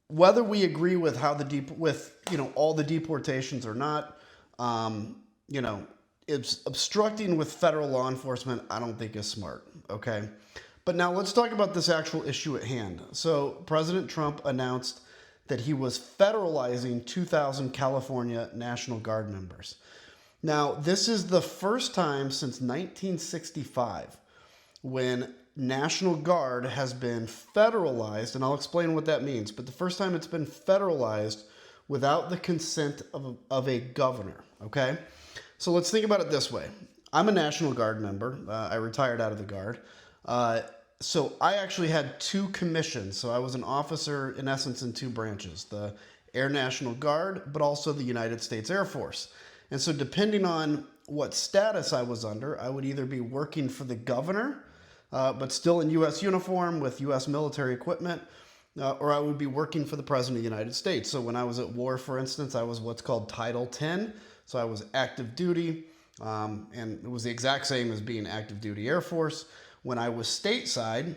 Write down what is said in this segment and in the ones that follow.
whether we agree with how all the deportations or not, you know, it's obstructing with federal law enforcement, I don't think is smart. Okay. But now let's talk about this actual issue at hand. So President Trump announced that he was federalizing 2,000 California National Guard members. Now, this is the first time since 1965 when National Guard has been federalized, and I'll explain what that means, but the first time it's been federalized without the consent of a governor, okay? So let's think about it this way. I'm a National Guard member. I retired out of the Guard. So I actually had two commissions. So I was an officer, in essence, in two branches, the Air National Guard, but also the United States Air Force. And so depending on what status I was under, I would either be working for the governor, but still in U.S. uniform with U.S. military equipment, or I would be working for the President of the United States. So when I was at war, for instance, I was what's called Title 10. So I was active duty, and it was the exact same as being active duty Air Force. When I was stateside,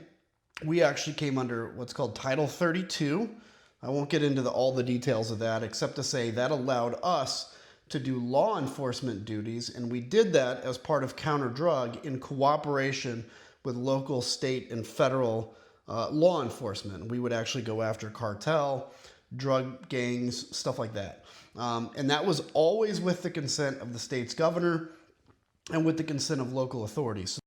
we actually came under what's called Title 32. I won't get into all the details of that, except to say that allowed us to do law enforcement duties, and we did that as part of counter-drug in cooperation with local, state, and federal law enforcement. We would actually go after cartel, drug gangs, stuff like that. And that was always with the consent of the state's governor and with the consent of local authorities.